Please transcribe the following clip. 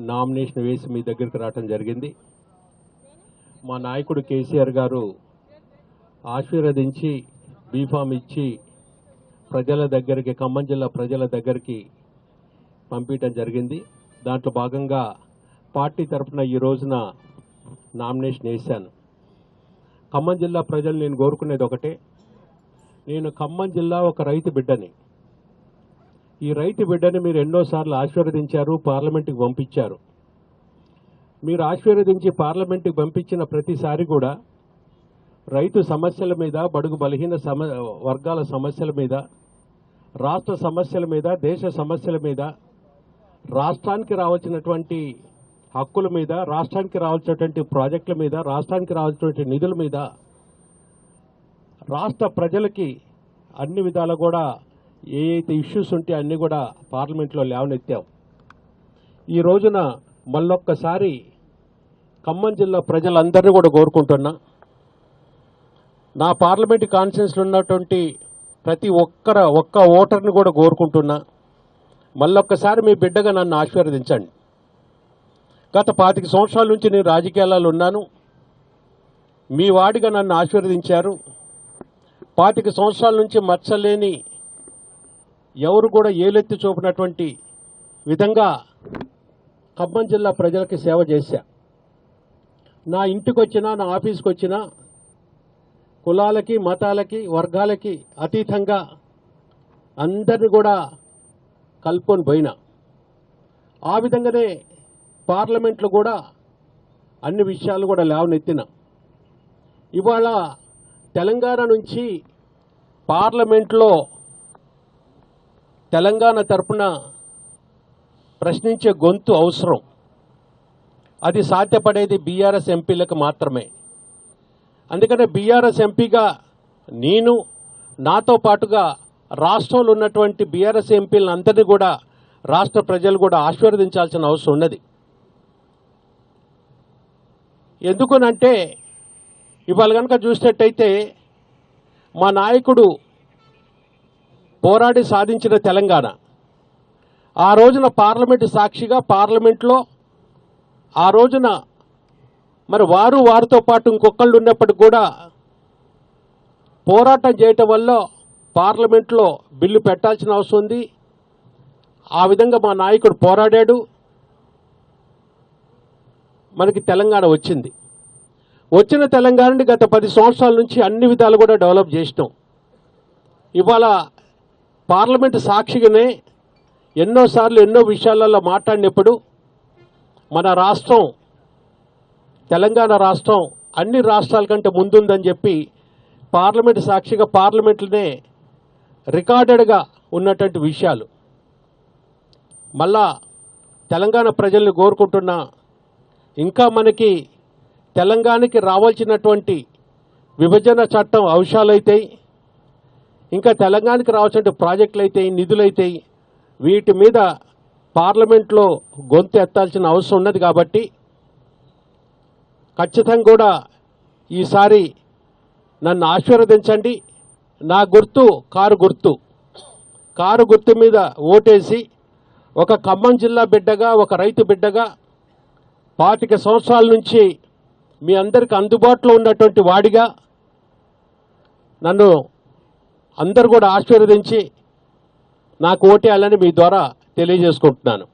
Nomination వేసి మీ దగ్గరికి రావడం జరిగింది. మా నాయకుడు కేసీఆర్ గారు ఆశీర్వదించి బీఫామ్ ఇచ్చి ప్రజల దగ్గరికి, ఖమ్మం జిల్లా ప్రజల దగ్గరికి పంపించడం జరిగింది. దాంట్లో భాగంగా పార్టీ తరఫున ఈ రోజున నామినేషన్ వేశాను. ఖమ్మం జిల్లా ప్రజలు నేను కోరుకునేది ఒకటే, నేను ఖమ్మం జిల్లా ఒక రైతు బిడ్డని. ఈ రైతు బిడ్డని మీరు ఎన్నోసార్లు ఆశీర్వదించారు, పార్లమెంటుకి పంపించారు. మీరు ఆశీర్వదించి పార్లమెంటుకి పంపించిన ప్రతిసారి కూడా రైతు సమస్యల మీద, బడుగు బలహీన వర్గాల సమస్యల మీద, రాష్ట్ర సమస్యల మీద, దేశ సమస్యల మీద, రాష్ట్రానికి రావాల్సినటువంటి హక్కుల మీద, రాష్ట్రానికి రావాల్సినటువంటి ప్రాజెక్టుల మీద, రాష్ట్రానికి రావాల్సినటువంటి నిధుల మీద, రాష్ట్ర ప్రజలకి అన్ని విధాలు కూడా ఏ అయితే ఇష్యూస్ ఉంటే అన్నీ కూడా పార్లమెంట్లో లేవనెత్తాం. ఈ రోజున మళ్ళొక్కసారి ఖమ్మం జిల్లా ప్రజలందరినీ కూడా కోరుకుంటున్నా, నా పార్లమెంట్ కాన్స్టిట్యున్సీలో ఉన్నటువంటి ప్రతి ఒక్క ఓటర్ని కూడా కోరుకుంటున్నా, మళ్ళొక్కసారి మీ బిడ్డగా నన్ను ఆశీర్వదించండి. గత 25 సంవత్సరాల నుంచి నేను రాజకీయాలలో ఉన్నాను. మీ వాడిగా నన్ను ఆశీర్వదించారు. 25 సంవత్సరాల నుంచి మచ్చలేని, ఎవరు కూడా ఏలెత్తి చూపినటువంటి విధంగా ఖమ్మం జిల్లా ప్రజలకి సేవ చేశా. నా ఇంటికి వచ్చినా, నా ఆఫీస్కి వచ్చినా కులాలకి, మతాలకి, వర్గాలకి అతీతంగా అందరిని కూడా కలుపుకొని పోయినా. ఆ విధంగానే పార్లమెంట్లో కూడా అన్ని విషయాలు కూడా లేవనెత్తిన. ఇవాళ తెలంగాణ నుంచి పార్లమెంట్లో తెలంగాణ తరపున ప్రశ్నించే గొంతు అవసరం. అది సాధ్యపడేది బీఆర్ఎస్ ఎంపీలకు మాత్రమే. అందుకనే బీఆర్ఎస్ ఎంపీగా నేను, నాతో పాటుగా రాష్ట్రంలో ఉన్నటువంటి బీఆర్ఎస్ ఎంపీలను అందరినీ కూడా రాష్ట్ర ప్రజలు కూడా ఆశీర్వదించాల్సిన అవసరం ఉన్నది. ఎందుకనంటే ఇవాళ కనుక చూసినట్టయితే మా నాయకుడు పోరాడి సాధించిన తెలంగాణ, ఆ రోజున పార్లమెంటు సాక్షిగా పార్లమెంట్లో ఆ రోజున మరి వారితో పాటు ఇంకొకళ్ళు ఉన్నప్పటికీ కూడా పోరాటం చేయటం వల్ల పార్లమెంట్లో బిల్లు పెట్టాల్సిన అవసరం ఉంది. ఆ విధంగా మా నాయకుడు పోరాడాడు, మనకి తెలంగాణ వచ్చింది. వచ్చిన తెలంగాణని గత 10 సంవత్సరాల నుంచి అన్ని విధాలు కూడా డెవలప్ చేసినాం. ఇవాళ పార్లమెంటు సాక్షిగానే ఎన్నోసార్లు ఎన్నో విషయాలలో మాట్లాడినప్పుడు మన రాష్ట్రం, తెలంగాణ రాష్ట్రం అన్ని రాష్ట్రాల కంటే ముందుందని చెప్పి పార్లమెంటు సాక్షిగా పార్లమెంట్లోనే రికార్డెడ్గా ఉన్నటువంటి విషయాలు. మళ్ళా తెలంగాణ ప్రజల్ని కోరుకుంటున్నా, ఇంకా మనకి తెలంగాణకి రావాల్సినటువంటి విభజన చట్టం అంశాలైతాయి, ఇంకా తెలంగాణకి రావాల్సిన ప్రాజెక్టులు అయితాయి, నిధులైతాయి, వీటి మీద పార్లమెంట్లో గొంతు ఎత్తాల్సిన అవసరం ఉన్నది. కాబట్టి ఖచ్చితంగా కూడా ఈసారి నన్ను ఆశీర్వదించండి. నా గుర్తు కారు గుర్తు మీద ఓటేసి ఒక ఖమ్మం జిల్లా బిడ్డగా, ఒక రైతు బిడ్డగా 25 సంవత్సరాల నుంచి మీ అందరికి అందుబాటులో ఉన్నటువంటి వాడిగా నన్ను అందరూ కూడా ఆశీర్వదించి నాకు ఓటేయాలని మీ ద్వారా తెలియజేసుకుంటున్నాను.